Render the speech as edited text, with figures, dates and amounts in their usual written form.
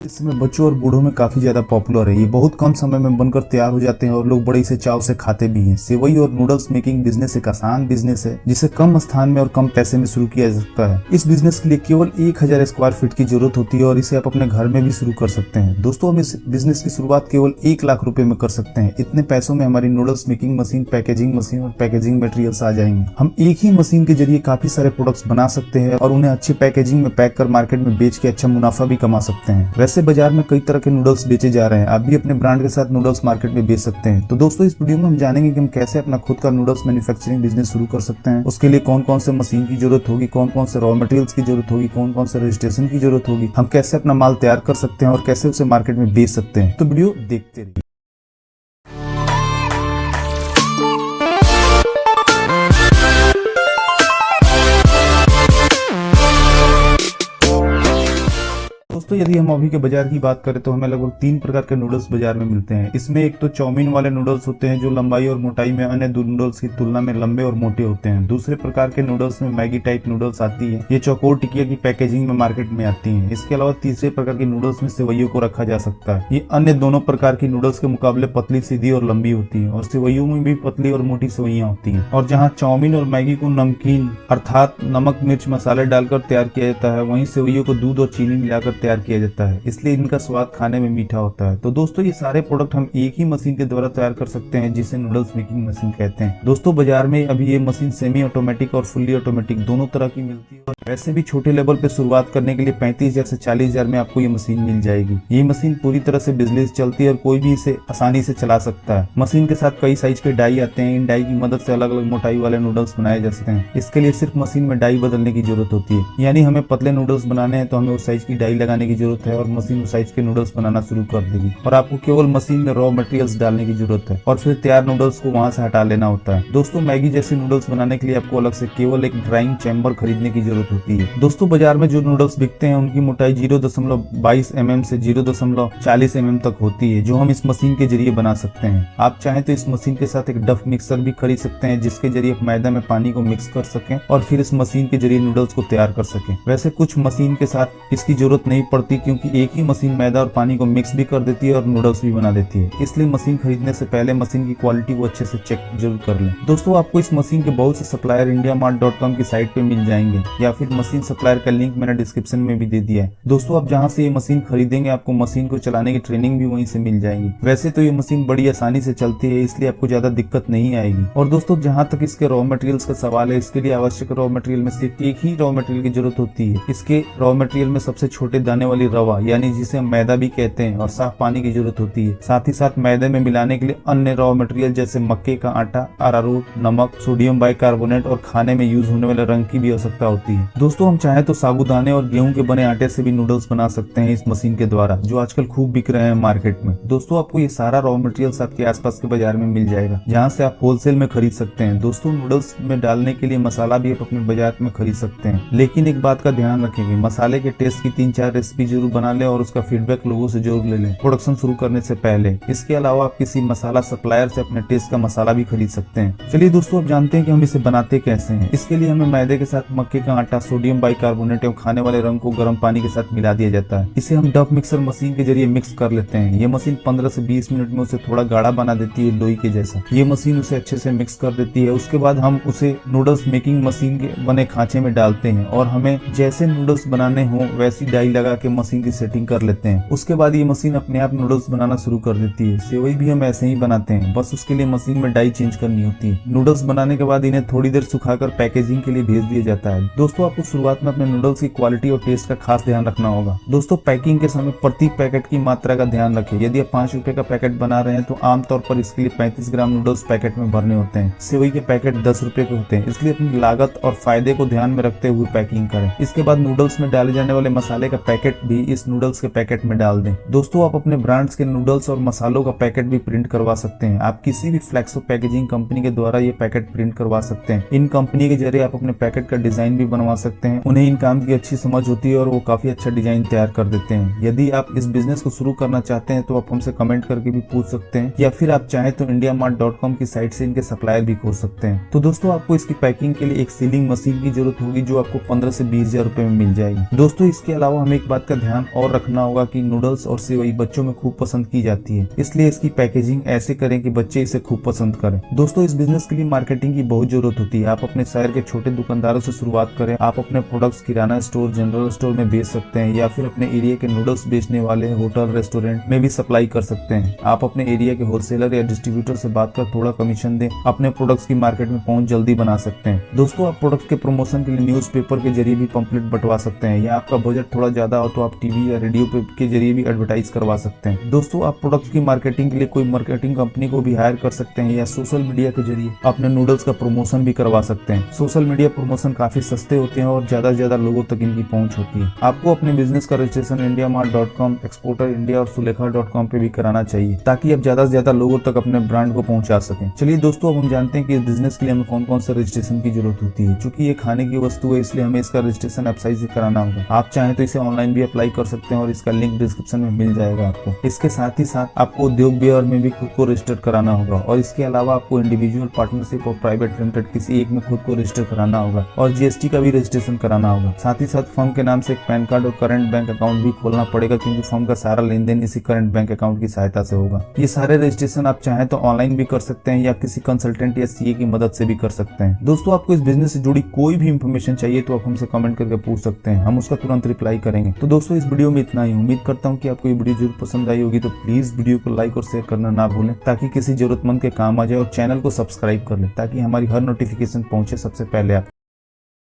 इस समय बच्चों और बूढ़ों में काफी ज्यादा पॉपुलर है। ये बहुत कम समय में बनकर तैयार हो जाते हैं और लोग बड़े से चाव से खाते भी हैं। सेवई और नूडल्स मेकिंग बिजनेस एक आसान बिजनेस है जिसे कम स्थान में और कम पैसे में शुरू किया जा सकता है। इस बिजनेस के लिए केवल 1000 स्क्वायर फीट की जरूरत होती है और इसे आप अपने घर में भी शुरू कर सकते हैं। दोस्तों, हम इस बिजनेस की शुरुआत केवल 1 लाख रुपए में कर सकते हैं। इतने पैसों में हमारी noodles making machine, packaging machine और पैकेजिंग मटेरियल्स आ जाएंगे। हम एक ही मशीन के जरिए काफी सारे प्रोडक्ट्स बना सकते हैं और उन्हें अच्छी पैकेजिंग में पैक कर मार्केट में बेच के अच्छा मुनाफा भी कमा सकते हैं। वैसे बाजार में कई तरह के नूडल्स बेचे जा रहे हैं। आप भी अपने ब्रांड के साथ नूडल्स मार्केट में बेच सकते हैं। तो दोस्तों, इस वीडियो में हम जानेंगे कि हम कैसे अपना खुद का नूडल्स मैन्युफैक्चरिंग बिजनेस शुरू कर सकते हैं। उसके लिए कौन कौन से मशीन की जरूरत होगी, कौन कौन से रॉ मटेरियल्स की जरूरत होगी, कौन कौन से रजिस्ट्रेशन की जरूरत होगी, हम कैसे अपना माल तैयार कर सकते हैं और कैसे उसे मार्केट में बेच सकते हैं। तो वीडियो देखते रहिए। दोस्तों, यदि हम अभी के बाजार की बात करें तो हमें लगभग 3 प्रकार के नूडल्स बाजार में मिलते हैं। इसमें एक तो चाउमीन वाले नूडल्स होते हैं जो लंबाई और मोटाई में अन्य नूडल्स की तुलना में लंबे और मोटे होते हैं। दूसरे प्रकार के नूडल्स में मैगी टाइप नूडल्स आती है। ये चौकोर टिकिया की पैकेजिंग में मार्केट में आती है। इसके अलावा तीसरे प्रकार की नूडल्स में सेवइयों को रखा जा सकता है। ये अन्य दोनों प्रकार की नूडल्स के मुकाबले पतली, सीधी और लंबी होती है और सेवइयों में भी पतली और मोटी सेवइयां होती है। और जहाँ चाउमीन और मैगी को नमकीन अर्थात नमक मिर्च मसाले डालकर तैयार किया जाता है, वहीं सेवइयों को दूध और चीनी मिलाकर तैयार किया जाता है, इसलिए इनका स्वाद खाने में मीठा होता है। तो दोस्तों, ये सारे प्रोडक्ट हम एक ही मशीन के द्वारा तैयार कर सकते हैं जिसे नूडल्स मेकिंग मशीन कहते हैं। दोस्तों, बाजार में अभी ये मशीन सेमी ऑटोमेटिक और फुल्ली ऑटोमेटिक दोनों तरह की मिलती है। वैसे भी छोटे लेवल पे शुरुआत करने के लिए 35,000 से 40,000 में आपको ये मशीन मिल जाएगी। ये मशीन पूरी तरह से बिजली से चलती है और कोई भी इसे आसानी से चला सकता है। मशीन के साथ कई साइज के डाई आते हैं। इन डाई की मदद से अलग अलग मोटाई वाले नूडल्स बनाए जा सकते हैं। इसके लिए सिर्फ मशीन में डाई बदलने की जरूरत होती है। यानी हमें पतले नूडल्स बनाने हैं तो हमें उस साइज की डाई लगाने की जरूरत है और मशीन उस साइज के नूडल्स बनाना शुरू कर देगी। और आपको केवल मशीन में रॉ मटेरियल्स डालने की जरूरत है और फिर तैयार नूडल्स को वहां से हटा लेना होता है। दोस्तों, मैगी जैसे नूडल्स बनाने के लिए आपको अलग से केवल एक ड्राइंग चैम्बर खरीदने की जरूरत होती है। दोस्तों, बाजार में जो नूडल्स बिकते हैं उनकी मोटाई 0.22 mm से 0.40 mm तक होती है, जो हम इस मशीन के जरिए बना सकते हैं। आप चाहें तो इस मशीन के साथ एक डफ मिक्सर भी खरीद सकते हैं जिसके जरिए मैदा में पानी को मिक्स कर सकें और फिर इस मशीन के जरिए नूडल्स को तैयार कर सकें। वैसे कुछ मशीन के साथ इसकी जरूरत नहीं पड़ती क्योंकि एक ही मशीन मैदा और पानी को मिक्स भी कर देती है और नूडल्स भी बना देती है। इसलिए मशीन खरीदने से पहले मशीन की क्वालिटी को अच्छे से चेक जरूर कर लें। दोस्तों, आपको इस मशीन के बहुत से सप्लायर indiamart.com की साइट पे मिल जाएंगे या फिर मशीन सप्लायर का लिंक मैंने डिस्क्रिप्शन में भी दे दिया है। दोस्तों, आप जहां से ये मशीन खरीदेंगे आपको मशीन को चलाने की ट्रेनिंग भी वहीं से मिल जाएगी। वैसे तो ये मशीन बड़ी आसानी से चलती है, इसलिए आपको ज्यादा दिक्कत नहीं आएगी। और दोस्तों, जहां तक इसके रॉ मटेरियल्स का सवाल है, इसके लिए आवश्यक रॉ मटेरियल में सिर्फ एक ही रॉ मटेरियल की जरूरत होती है। इसके रॉ मटेरियल में सबसे छोटे दाने वाली रवा यानी जिसे हम मैदा भी कहते हैं और साफ पानी की जरूरत होती है। साथ ही साथ मैदे में मिलाने के लिए अन्य रॉ मटेरियल जैसे मक्के का आटा, अरारोट, नमक, सोडियम बाइकार्बोनेट और खाने में यूज होने वाले रंग की भी आवश्यकता होती है। दोस्तों, हम चाहे तो साबुदाने और गेहूं के बने आटे से भी नूडल्स बना सकते हैं इस मशीन के द्वारा, जो आजकल खूब बिक रहे हैं मार्केट में। दोस्तों, आपको ये सारा रॉ मटेरियल्स आपके आसपास के बाजार में मिल जाएगा जहां से आप होलसेल में खरीद सकते हैं। दोस्तों, नूडल्स में डालने के लिए मसाला भी आप अपने बाजार में खरीद सकते हैं, लेकिन एक बात का ध्यान रखेंगे, मसाले के टेस्ट की 3-4 रेसिपी जरूर बना लें और उसका फीडबैक लोगों से जरूर ले लें प्रोडक्शन शुरू करने से पहले। इसके अलावा आप किसी मसाला सप्लायर से अपने टेस्ट का मसाला भी खरीद सकते हैं। चलिए दोस्तों, अब जानते हैं कि हम इसे बनाते कैसे हैं। इसके लिए हमें मैदे के साथ मक्के का आटा, सोडियम बाइकार्बोनेट एवं खाने वाले रंग को गर्म पानी के साथ मिला दिया जाता है। इसे हम डफ मिक्सर मशीन के जरिए मिक्स कर लेते हैं। ये मशीन 15 से 20 मिनट में उसे थोड़ा गाढ़ा बना देती है, लोई के जैसा। ये मशीन उसे अच्छे से मिक्स कर देती है। उसके बाद हम उसे नूडल्स मेकिंग मशीन के बने खांचे में डालते हैं और हमें जैसे नूडल्स बनाने हो वैसी डाई लगा के मशीन की सेटिंग कर लेते हैं। उसके बाद ये मशीन अपने आप नूडल्स बनाना शुरू कर देती है। सेवई भी हम ऐसे ही बनाते हैं, बस उसके लिए मशीन में डाई चेंज करनी होती है। नूडल्स बनाने के बाद इन्हें थोड़ी देर सुखाकर पैकेजिंग के लिए भेज दिया जाता है। दोस्तों, आपको शुरुआत में अपने नूडल्स की क्वालिटी और टेस्ट का खास ध्यान रखना होगा। दोस्तों, पैकिंग के समय प्रति पैकेट की मात्रा का ध्यान रखें। यदि आप 5 रुपए का पैकेट बना रहे हैं तो आमतौर पर इसके लिए 35 ग्राम नूडल्स पैकेट में भरने होते हैं। सेवई के पैकेट 10 रुपए के होते हैं, इसलिए अपनी लागत और फायदे को ध्यान में रखते हुए पैकिंग करें। इसके बाद नूडल्स में डाले जाने वाले मसाले का पैकेट भी इस नूडल्स के पैकेट में डाल दें। दोस्तों, आप अपने ब्रांड्स के नूडल्स और मसालों का पैकेट भी प्रिंट करवा सकते हैं। आप किसी भी फ्लेक्सो पैकेजिंग कंपनी के द्वारा ये पैकेट प्रिंट करवा सकते हैं। इन कंपनी के जरिए आप अपने पैकेट का डिजाइन भी बनवा सकते हैं। उन्हें इन काम की अच्छी समझ होती है और वो काफी अच्छा डिजाइन तैयार कर देते हैं। यदि आप इस बिजनेस को शुरू करना चाहते हैं तो आप हमसे कमेंट करके भी पूछ सकते हैं या फिर आप चाहें तो indiamart.com की साइट से इनके सप्लायर भी खोज सकते हैं। तो दोस्तों, आपको इसकी पैकिंग के लिए एक सीलिंग मशीन की जरूरत होगी जो आपको 15 से 20 हजार रुपए में मिल जाएगी। दोस्तों, इसके अलावा हमें एक बात का ध्यान और रखना होगा कि नूडल्स और सेवई बच्चों में खूब पसंद की जाती है, इसलिए इसकी पैकेजिंग ऐसे करें कि बच्चे इसे खूब पसंद करें। दोस्तों, इस बिजनेस के लिए मार्केटिंग की बहुत जरूरत होती है। आप अपने शहर के छोटे दुकानदारों से शुरुआत करें। आप अपने प्रोडक्ट्स किराना स्टोर, जनरल स्टोर में बेच सकते हैं, या फिर अपने एरिया के नूडल्स बेचने वाले होटल, रेस्टोरेंट में भी सप्लाई कर सकते हैं। आप अपने एरिया के होलसेलर या डिस्ट्रीब्यूटर से बात कर थोड़ा कमीशन दें, अपने प्रोडक्ट्स की मार्केट में पहुंच जल्दी बना सकते हैं। दोस्तों, आप प्रोडक्ट के प्रमोशन के लिए न्यूज़पेपर के जरिए भी पंपलेट बंटवा सकते हैं, या आपका बजट थोड़ा ज्यादा हो तो आप टीवी या रेडियो के जरिए भी एडवर्टाइज करवा सकते हैं। दोस्तों, आप प्रोडक्ट की मार्केटिंग के लिए कोई मार्केटिंग कंपनी को भी हायर कर सकते हैं, या सोशल मीडिया के जरिए अपने नूडल्स का प्रमोशन भी करवा सकते हैं। सोशल मीडिया प्रमोशन काफी सस्ते होते हैं और ज्यादा से ज्यादा लोगों तक इनकी पहुंच होती है। आपको अपने बिजनेस का रजिस्ट्रेशन indiamart.com, एक्सपोर्टर इंडिया और सुलेखा.com पे भी कराना चाहिए, ताकि आप ज्यादा से ज्यादा लोगों तक अपने ब्रांड को पहुंचा सकें। चलिए दोस्तों, अब हम जानते हैं कि इस बिजनेस के लिए हमें कौन कौन से रजिस्ट्रेशन की जरूरत होती है। चूंकि ये खाने की वस्तु है, इसलिए हमें इसका रजिस्ट्रेशन वेबसाइट से कराना होगा। आप चाहें तो इसे ऑनलाइन भी अप्लाई कर सकते हैं और इसका लिंक डिस्क्रिप्शन में मिल जाएगा आपको। इसके साथ ही साथ आपको उद्योग व्यवहार में भी खुद को रजिस्टर कराना होगा, और इसके अलावा आपको इंडिविजुअल, पार्टनरशिप और प्राइवेट लिमिटेड किसी एक में खुद को रजिस्टर कराना होगा, और जीएसटी का भी रजिस्ट्रेशन कराना होगा। साथ ही साथ फर्म के नाम से एक पैन कार्ड और करंट बैंक अकाउंट भी खोलना पड़ेगा, क्योंकि फर्म का सारा लेन देन इसी करंट बैंक अकाउंट की सहायता से होगा। ये सारे रजिस्ट्रेशन आप चाहें तो ऑनलाइन भी कर सकते हैं, या किसी कंसल्टेंट या सीए की मदद से भी कर सकते हैं। दोस्तों, आपको इस बिजनेस से जुड़ी कोई भी इंफॉर्मेशन चाहिए तो आप हमसे कमेंट करके पूछ सकते हैं, हम उसका तुरंत रिप्लाई करेंगे। तो दोस्तों, इस वीडियो में इतना ही। उम्मीद करता हूँ कि आपको ये वीडियो जरूर पसंद आई होगी। तो प्लीज वीडियो को लाइक और शेयर करना ना भूलें, ताकि किसी जरूरतमंद के काम आ जाए, और चैनल को सब्सक्राइब कर लें, ताकि हमारी हर नोटिफिकेशन पहुंचे सबसे पहले आप